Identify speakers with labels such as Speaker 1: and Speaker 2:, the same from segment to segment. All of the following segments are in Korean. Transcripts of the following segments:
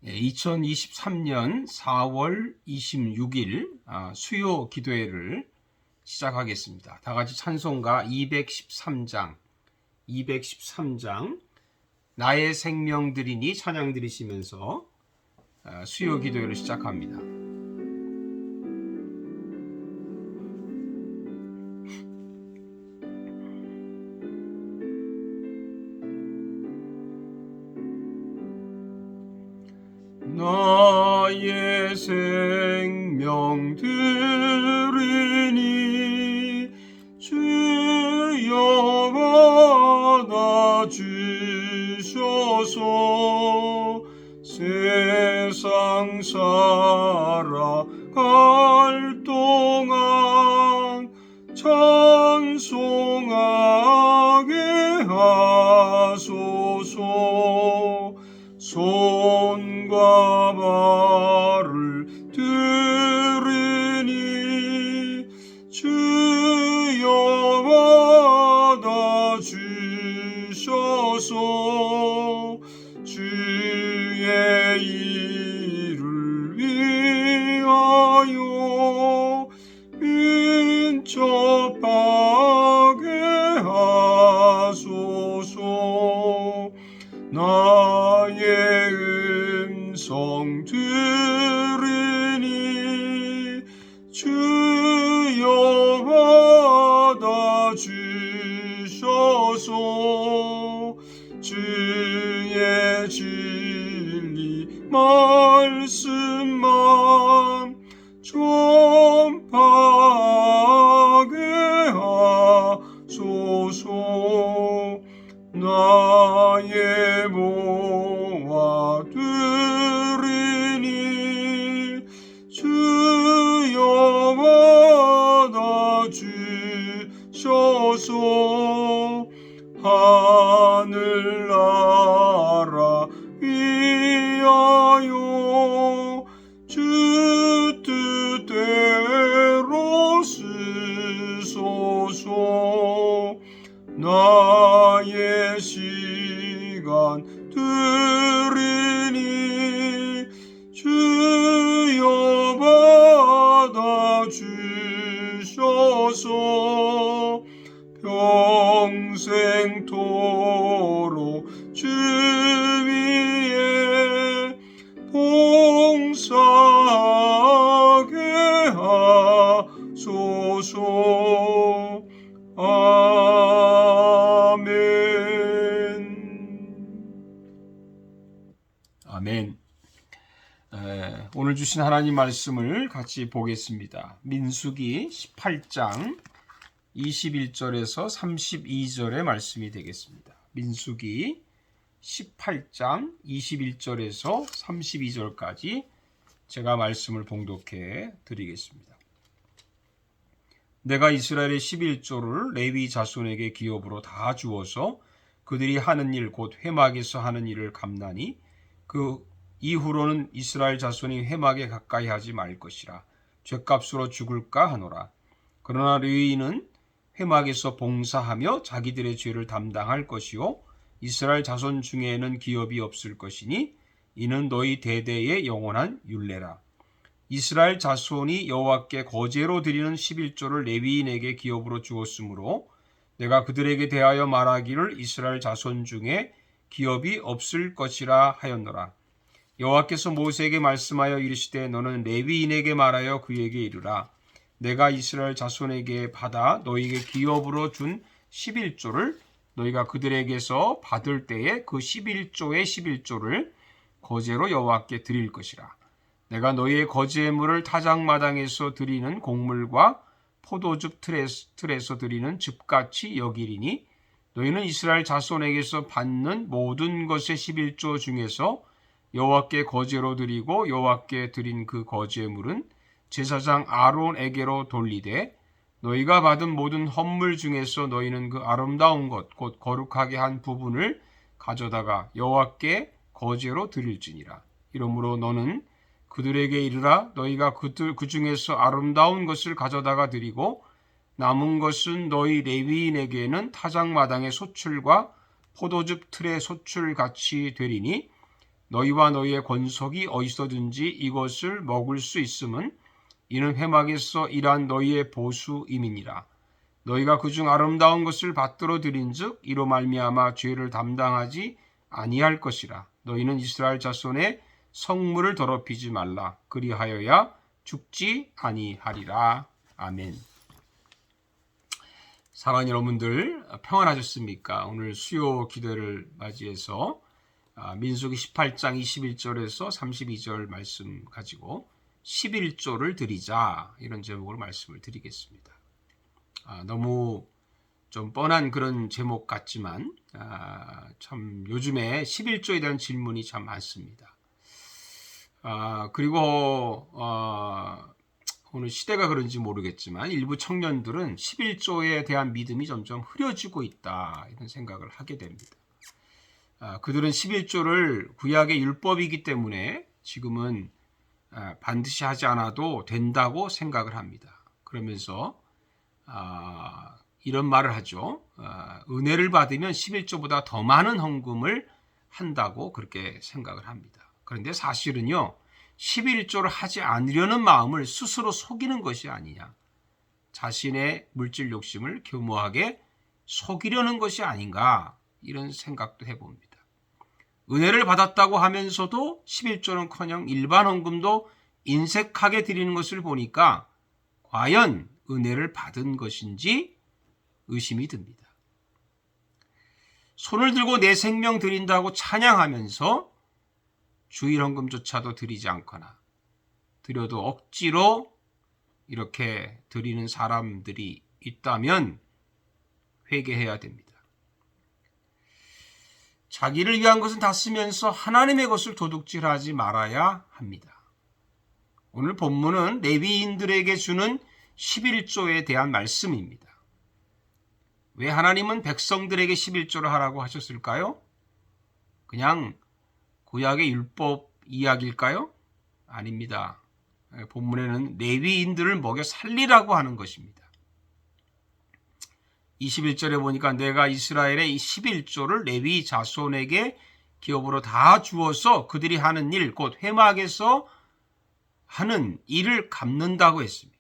Speaker 1: 2023년 4월 26일 수요 기도회를 시작하겠습니다. 다 같이 찬송가 213장 나의 생명 드리니 찬양 드리시면서 수요 기도회를 시작합니다. 나의 생명 드리니 주여 받아 주셔서 세상 살아갈 동안 찬송하게 하소서. 손과 발을 들으니 주여 받아 주셔서 주의 일을 위하여 인접하게 하소서. 나의 음성 들으니 주여 받아 주셔서 주의 진리 말씀만 전파하게 하소서. 나의 모아 들으니 주여 받아 주셔서 하늘나라 위하여 주 뜻대로 쓰소서. 나의 시간 들으니 주여 받아 주셔서 평생토록 주 위에 봉사하게 하소서. 아멘. 오늘 주신 하나님 말씀을 같이 보겠습니다. 민수기 18장 21절에서 32절의 말씀이 되겠습니다. 민수기 18장 21절에서 32절까지 제가 말씀을 봉독해 드리겠습니다. 내가 이스라엘의 11조를 레위 자손에게 기업으로 다 주어서 그들이 하는 일 곧 회막에서 하는 일을 감나니 그 이후로는 이스라엘 자손이 회막에 가까이 하지 말 것이라. 죗값으로 죽을까 하노라. 그러나 레위인은 회막에서 봉사하며 자기들의 죄를 담당할 것이요 이스라엘 자손 중에는 기업이 없을 것이니 이는 너희 대대의 영원한 율례라. 이스라엘 자손이 여호와께 거제로 드리는 11조를 레위인에게 기업으로 주었으므로 내가 그들에게 대하여 말하기를 이스라엘 자손 중에 기업이 없을 것이라 하였노라. 여호와께서 모세에게 말씀하여 이르시되 너는 레위인에게 말하여 그에게 이르라. 내가 이스라엘 자손에게 받아 너희에게 기업으로 준 11조를 너희가 그들에게서 받을 때에 그 11조의 11조를 거제로 여호와께 드릴 것이라. 내가 너희의 거제물을 타작마당에서 드리는 곡물과 포도즙 틀에서 드리는 즙같이 여기리니 너희는 이스라엘 자손에게서 받는 모든 것의 11조 중에서 여호와께 거제로 드리고 여호와께 드린 그 거제물은 제사장 아론에게로 돌리되 너희가 받은 모든 헌물 중에서 너희는 그 아름다운 것 곧 거룩하게 한 부분을 가져다가 여호와께 거제로 드릴지니라. 이러므로 너는 그들에게 이르라. 너희가 그 중에서 아름다운 것을 가져다가 드리고 남은 것은 너희 레위인에게는 타작마당의 소출과 포도즙 틀의 소출같이 되리니 너희와 너희의 권속이 어디서든지 이것을 먹을 수 있음은 이는 회막에서 일한 너희의 보수임이니라. 너희가 그중 아름다운 것을 받들어 들인즉 이로 말미암아 죄를 담당하지 아니할 것이라. 너희는 이스라엘 자손의 성물을 더럽히지 말라. 그리하여야 죽지 아니하리라. 아멘. 사랑하는 여러분들 평안하셨습니까? 오늘 수요 기도를 맞이해서 민수기 18장 21절에서 32절 말씀 가지고 11조를 드리자 이런 제목으로 말씀을 드리겠습니다. 너무 좀 뻔한 그런 제목 같지만 참 요즘에 11조에 대한 질문이 참 많습니다. 그리고 오늘 시대가 그런지 모르겠지만 일부 청년들은 11조에 대한 믿음이 점점 흐려지고 있다 이런 생각을 하게 됩니다. 그들은 11조를 구약의 율법이기 때문에 지금은 반드시 하지 않아도 된다고 생각을 합니다. 그러면서 이런 말을 하죠. 은혜를 받으면 11조보다 더 많은 헌금을 한다고 그렇게 생각을 합니다. 그런데 사실은요. 11조를 하지 않으려는 마음을 스스로 속이는 것이 아니냐. 자신의 물질 욕심을 교묘하게 속이려는 것이 아닌가 이런 생각도 해봅니다. 은혜를 받았다고 하면서도 11조는커녕 일반 헌금도 인색하게 드리는 것을 보니까 과연 은혜를 받은 것인지 의심이 듭니다. 손을 들고 내 생명 드린다고 찬양하면서 주일헌금조차도 드리지 않거나 드려도 억지로 이렇게 드리는 사람들이 있다면 회개해야 됩니다. 자기를 위한 것은 다 쓰면서 하나님의 것을 도둑질하지 말아야 합니다. 오늘 본문은 레위인들에게 주는 11조에 대한 말씀입니다. 왜 하나님은 백성들에게 11조를 하라고 하셨을까요? 그냥 구약의 율법 이야기일까요? 아닙니다. 본문에는 레위인들을 먹여 살리라고 하는 것입니다. 21절에 보니까 내가 이스라엘의 11조를 레위 자손에게 기업으로 다 주어서 그들이 하는 일, 곧 회막에서 하는 일을 갚는다고 했습니다.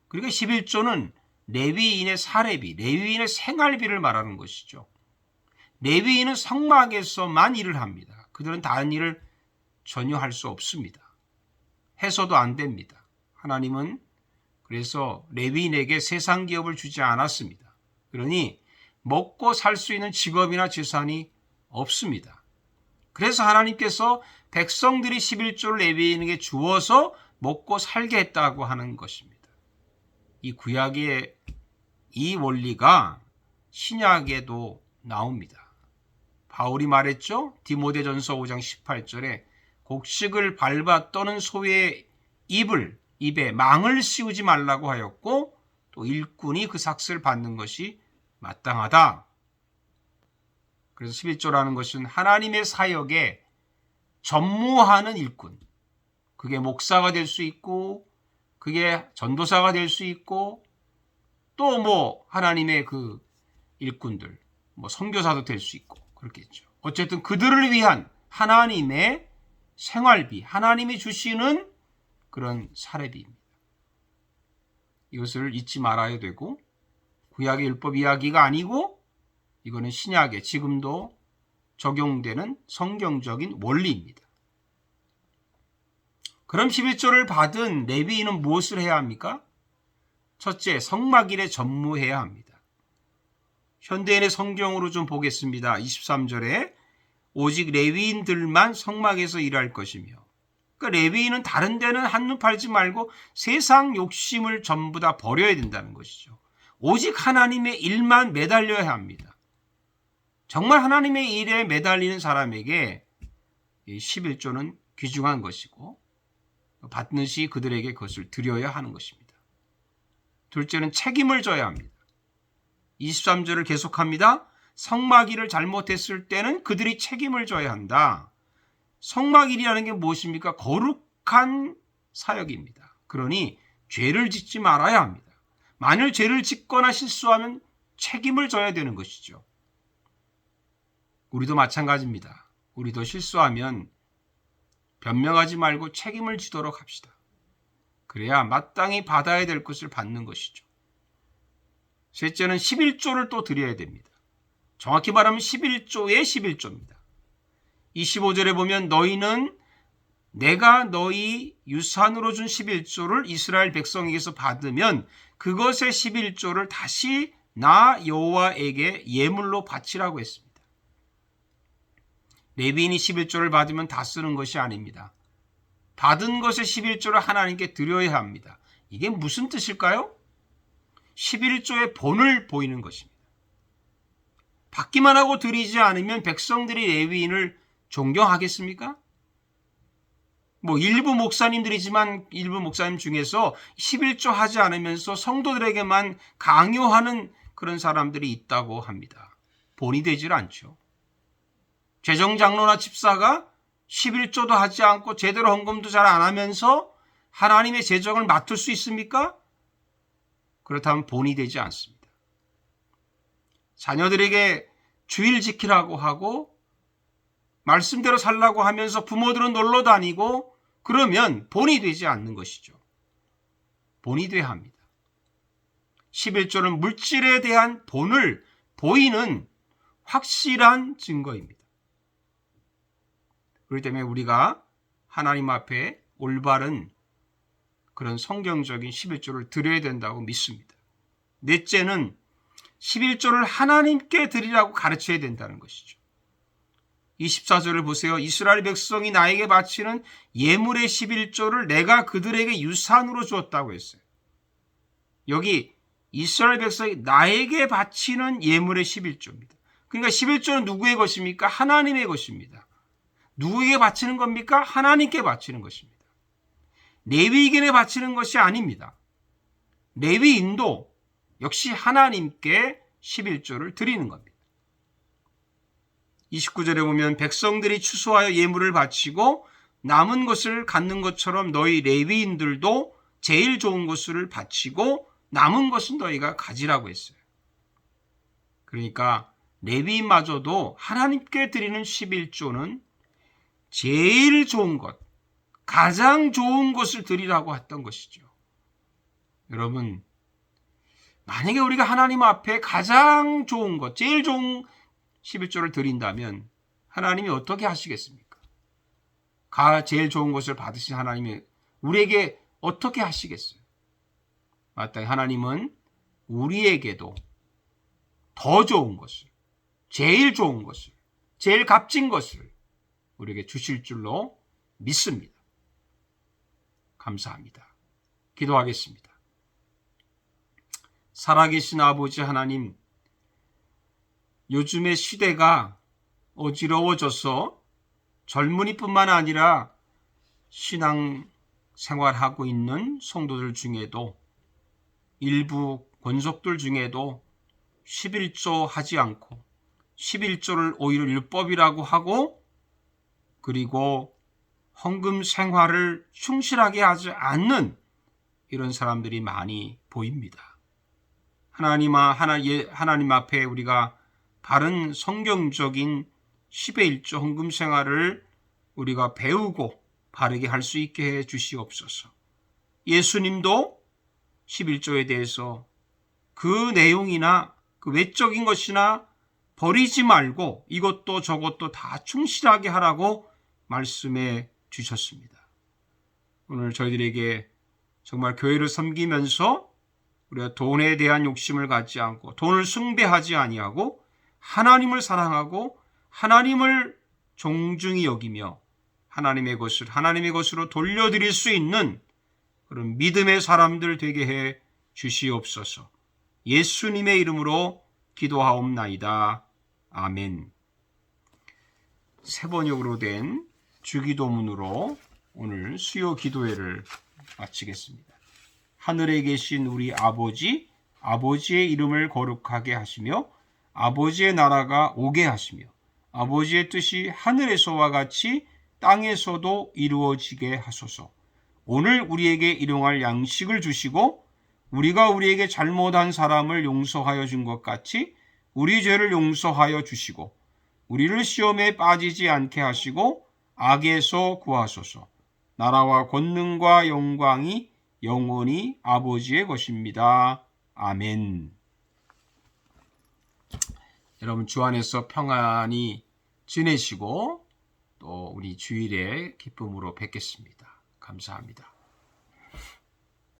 Speaker 1: 그러니까 11조는 레위인의 사례비, 레위인의 생활비를 말하는 것이죠. 레위인은 성막에서만 일을 합니다. 그들은 다른 일을 전혀 할 수 없습니다. 해서도 안 됩니다. 하나님은 그래서 레위인에게 세상 기업을 주지 않았습니다. 그러니 먹고 살 수 있는 직업이나 재산이 없습니다. 그래서 하나님께서 백성들이 11조를 레위인에게 주어서 먹고 살게 했다고 하는 것입니다. 이 구약의 이 원리가 신약에도 나옵니다. 바울이 말했죠. 디모데전서 5장 18절에 곡식을 밟아 떠는 소의 입에 망을 씌우지 말라고 하였고 또 일꾼이 그 삭슬을 받는 것이 마땅하다. 그래서 11조라는 것은 하나님의 사역에 전무하는 일꾼. 그게 목사가 될 수 있고 그게 전도사가 될 수 있고 또 하나님의 그 일꾼들 선교사도 될 수 있고 그렇겠죠. 어쨌든 그들을 위한 하나님의 생활비, 하나님이 주시는 그런 사례비입니다. 이것을 잊지 말아야 되고 구약의 율법 이야기가 아니고 이거는 신약에 지금도 적용되는 성경적인 원리입니다. 그럼 11조를 받은 레위인은 무엇을 해야 합니까? 첫째, 성막일에 전무해야 합니다. 현대인의 성경으로 좀 보겠습니다. 23절에 오직 레위인들만 성막에서 일할 것이며, 그러니까 레위인은 다른 데는 한눈 팔지 말고 세상 욕심을 전부 다 버려야 된다는 것이죠. 오직 하나님의 일만 매달려야 합니다. 정말 하나님의 일에 매달리는 사람에게 11조는 귀중한 것이고 받는 그들에게 그것을 드려야 하는 것입니다. 둘째는 책임을 져야 합니다. 23절을 계속합니다. 성막일을 잘못했을 때는 그들이 책임을 져야 한다. 성막일이라는 게 무엇입니까? 거룩한 사역입니다. 그러니 죄를 짓지 말아야 합니다. 만일 죄를 짓거나 실수하면 책임을 져야 되는 것이죠. 우리도 마찬가지입니다. 우리도 실수하면 변명하지 말고 책임을 지도록 합시다. 그래야 마땅히 받아야 될 것을 받는 것이죠. 셋째는 11조를 또 드려야 됩니다. 정확히 말하면 11조의 11조입니다. 25절에 보면 너희는 내가 너희 유산으로 준 11조를 이스라엘 백성에게서 받으면 그것의 11조를 다시 나 여호와에게 예물로 바치라고 했습니다. 레위인이 11조를 받으면 다 쓰는 것이 아닙니다. 받은 것의 11조를 하나님께 드려야 합니다. 이게 무슨 뜻일까요? 11조의 본을 보이는 것입니다. 받기만 하고 드리지 않으면 백성들이 레위인을 존경하겠습니까? 일부 목사님들이지만 일부 목사님 중에서 11조 하지 않으면서 성도들에게만 강요하는 그런 사람들이 있다고 합니다. 본이 되질 않죠. 재정장로나 집사가 11조도 하지 않고 제대로 헌금도 잘 안 하면서 하나님의 재정을 맡을 수 있습니까? 그렇다면 본이 되지 않습니다. 자녀들에게 주일 지키라고 하고 말씀대로 살라고 하면서 부모들은 놀러 다니고 그러면 본이 되지 않는 것이죠. 본이 돼야 합니다. 11조는 물질에 대한 본을 보이는 확실한 증거입니다. 그렇기 때문에 우리가 하나님 앞에 올바른 그런 성경적인 11조를 드려야 된다고 믿습니다. 넷째는 11조를 하나님께 드리라고 가르쳐야 된다는 것이죠. 24절을 보세요. 이스라엘 백성이 나에게 바치는 예물의 11조를 내가 그들에게 유산으로 주었다고 했어요. 여기 이스라엘 백성이 나에게 바치는 예물의 11조입니다. 그러니까 11조는 누구의 것입니까? 하나님의 것입니다. 누구에게 바치는 겁니까? 하나님께 바치는 것입니다. 레위인에게 바치는 것이 아닙니다. 레위인도 역시 하나님께 11조를 드리는 겁니다. 29절에 보면 백성들이 추수하여 예물을 바치고 남은 것을 갖는 것처럼 너희 레위인들도 제일 좋은 것을 바치고 남은 것은 너희가 가지라고 했어요. 그러니까 레위인마저도 하나님께 드리는 11조는 제일 좋은 것, 가장 좋은 것을 드리라고 했던 것이죠. 여러분, 만약에 우리가 하나님 앞에 가장 좋은 것, 제일 좋은 11조를 드린다면 하나님이 어떻게 하시겠습니까? 제일 좋은 것을 받으신 하나님이 우리에게 어떻게 하시겠어요? 마땅히 하나님은 우리에게도 더 좋은 것을, 제일 좋은 것을, 제일 값진 것을 우리에게 주실 줄로 믿습니다. 감사합니다. 기도하겠습니다. 살아계신 아버지 하나님, 요즘의 시대가 어지러워져서 젊은이뿐만 아니라 신앙 생활하고 있는 성도들 중에도 일부 권속들 중에도 11조 하지 않고 11조를 오히려 율법이라고 하고 그리고 헌금 생활을 충실하게 하지 않는 이런 사람들이 많이 보입니다. 하나님 앞에 우리가 바른 성경적인 10의 1조 헌금 생활을 우리가 배우고 바르게 할 수 있게 해 주시옵소서. 예수님도 11조에 대해서 그 내용이나 그 외적인 것이나 버리지 말고 이것도 저것도 다 충실하게 하라고 말씀해 주셨습니다. 오늘 저희들에게 정말 교회를 섬기면서 우리가 돈에 대한 욕심을 갖지 않고 돈을 숭배하지 아니하고 하나님을 사랑하고 하나님을 존중히 여기며 하나님의 것으로 돌려드릴 수 있는 그런 믿음의 사람들 되게 해 주시옵소서. 예수님의 이름으로 기도하옵나이다. 아멘. 세 번역으로 된 주기도문으로 오늘 수요 기도회를 마치겠습니다. 하늘에 계신 우리 아버지, 아버지의 이름을 거룩하게 하시며 아버지의 나라가 오게 하시며 아버지의 뜻이 하늘에서와 같이 땅에서도 이루어지게 하소서. 오늘 우리에게 일용할 양식을 주시고 우리가 우리에게 잘못한 사람을 용서하여 준 것 같이 우리 죄를 용서하여 주시고 우리를 시험에 빠지지 않게 하시고 악에서 구하소서. 나라와 권능과 영광이 영원히 아버지의 것입니다. 아멘. 여러분 주 안에서 평안히 지내시고 또 우리 주일에 기쁨으로 뵙겠습니다. 감사합니다.